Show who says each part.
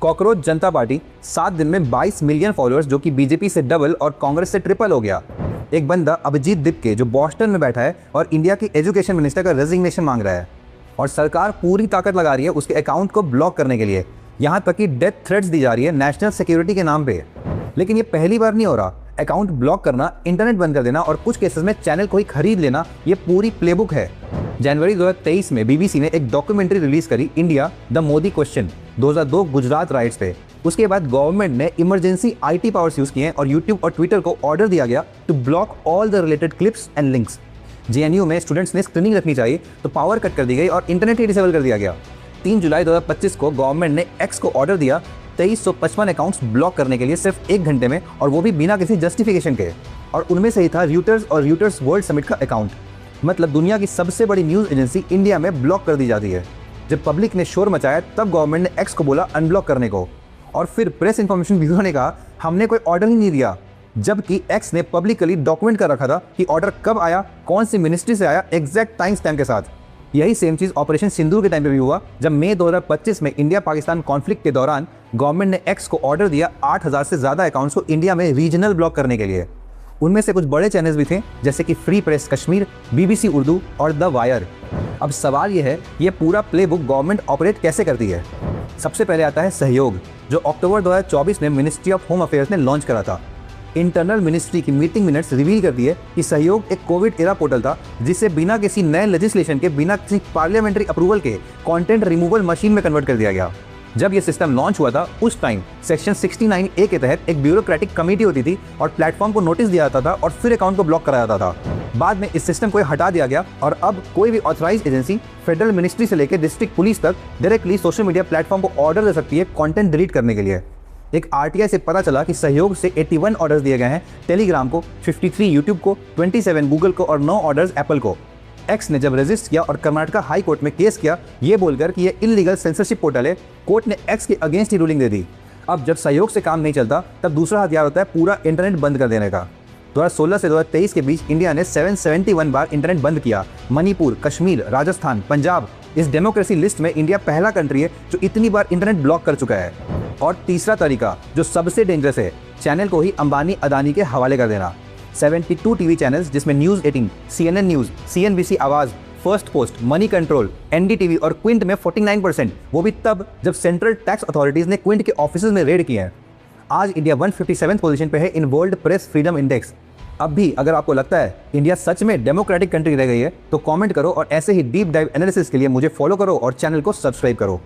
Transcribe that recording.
Speaker 1: Cockroach जनता party 7 दिन में 22 million followers, जो कि बीजेपी से डबल और कांग्रेस से ट्रिपल हो गया। एक बंदा अभिजीत दिपके जो बॉस्टन में बैठा है और इंडिया के एजुकेशन मिनिस्टर का रेजिग्नेशन मांग रहा है, और सरकार पूरी ताकत लगा रही है उसके अकाउंट को ब्लॉक करने के लिए। यहाँ तक कि डेथ थ्रेट्स दी जा रही है नेशनल सिक्योरिटी के नाम पे। लेकिन ये पहली बार नहीं हो रहा। अकाउंट ब्लॉक करना, इंटरनेट बंद कर देना और कुछ केसेस में चैनल को ही खरीद लेना, ये पूरी प्लेबुक है। जनवरी 2023 में बीबीसी ने एक डॉक्यूमेंट्री रिलीज करी, India the Modi question, 2002 Gujarat rights पे। उसके बाद गवर्नमेंट ने इमरजेंसी आईटी पावर्स यूज किए और यूट्यूब और ट्विटर को ऑर्डर दिया गया to block all the related clips and links. JNU में स्टूडेंट्स ने स्क्रीनिंग रखनी चाहिए तो पावर कट कर दी गई और इंटरनेट ही डिसेबल कर दिया गया। 3 जुलाई 2025 को गवर्नमेंट ने एक्स को ऑर्डर दिया 2355 अकाउंट्स ब्लॉक करने के लिए सिर्फ 1 घंटे में, और वो भी बिना किसी जस्टिफिकेशन के। और उनमें से ही था र्यूटर्स और र्यूटर्स वर्ल्ड समिट का अकाउंट। मतलब दुनिया की सबसे बड़ी न्यूज़ एजेंसी इंडिया में ब्लॉक कर दी जाती है। जब पब्लिक ने शोर मचाया तब गवर्नमेंट ने एक्स को बोला अनब्लॉक करने को, और फिर प्रेस इंफॉर्मेशन ब्यूरो ने कहा हमने कोई ऑर्डर ही नहीं दिया, जबकि एक्स ने पब्लिकली डॉक्यूमेंट कर रखा था कि ऑर्डर कब आया, कौन सी मिनिस्ट्री से आया, एग्जैक्ट टाइम स्टैम्प के साथ। यही सेम चीज़ ऑपरेशन सिंदूर के टाइम पे भी हुआ, जब मई 2025 में इंडिया पाकिस्तान कॉन्फ्लिक्ट के दौरान गवर्नमेंट ने एक्स को ऑर्डर दिया 8000 से ज़्यादा अकाउंट्स को इंडिया में रीजनल ब्लॉक करने के लिए। उनमें से कुछ बड़े चैनल्स भी थे जैसे कि free press Kashmir, BBC Urdu और द वायर। अब सवाल ये है, ये पूरा प्लेबुक गवर्नमेंट ऑपरेट कैसे करती है? सबसे पहले आता है सहयोग, जो अक्टूबर 2024 में मिनिस्ट्री ऑफ होम अफेयर्स ने लॉन्च करा था। इंटरनल मिनिस्ट्री की मीटिंग मिनट्स रिवील कर दिए कि सहयोग एक कोविड एरा पोर्टल था जिसे बिना किसी नए लेजिस्लेशन के, बिना किसी पार्लियामेंट्री अप्रूवल के कंटेंट रिमूवल मशीन में कन्वर्ट कर दिया गया। जब ये सिस्टम लॉन्च हुआ था उस टाइम सेक्शन 69A के तहत एक ब्यूरोक्रेटिक कमेटी होती थी और प्लेटफॉर्म को नोटिस दिया जाता था और फिर अकाउंट को ब्लॉक कराया जाता था। बाद में इस सिस्टम को हटा दिया गया और अब कोई भी ऑथराइज्ड एजेंसी फेडरल मिनिस्ट्री से लेकर डिस्ट्रिक्ट पुलिस तक डायरेक्टली सोशल मीडिया प्लेटफॉर्म को ऑर्डर दे सकती है कंटेंट डिलीट करने के लिए। एक आरटीआई से पता चला कि सहयोग से 81 ऑर्डर्स दिए गए हैं टेलीग्राम को, 53 यूट्यूब को, 27 गूगल को और 9 ऑर्डर्स एप्पल को। एक्स ने जब रजिस्ट किया और कर्नाटका हाई कोर्ट में केस किया ये बोलकर कि ये इलीगल सेंसरशिप पोर्टल है, कोर्ट ने एक्स के अगेंस्ट ही रूलिंग दे दी। अब जब सहयोग से काम नहीं चलता तब दूसरा हथियार होता है पूरा इंटरनेट बंद कर देने का। 2016 से 2023 के बीच इंडिया ने 771 बार इंटरनेट बंद किया। मणिपुर, कश्मीर, राजस्थान, पंजाब, इस डेमोक्रेसी लिस्ट में इंडिया पहला कंट्री है जो इतनी बार इंटरनेट ब्लॉक कर चुका है। और तीसरा तरीका जो सबसे डेंजरस है, चैनल को ही अंबानी अदानी के हवाले कर देना। 72 टीवी चैनल्स जिसमें न्यूज़ 18, CNN न्यूज़, CNBC आवाज़, first post, money control, NDTV और क्विंट में 49%, वो भी तब जब सेंट्रल टैक्स अथॉरिटीज़ ने क्विंट के ऑफिस में रेड किए हैं। आज इंडिया 157 पोजीशन पे है in world press freedom index. अब भी अगर आपको लगता है इंडिया सच में डेमोक्रेटिक कंट्री रह गई है तो कमेंट करो और ऐसे ही डीप डाइव एनालिसिस के लिए मुझे फॉलो करो और चैनल को सब्सक्राइब करो।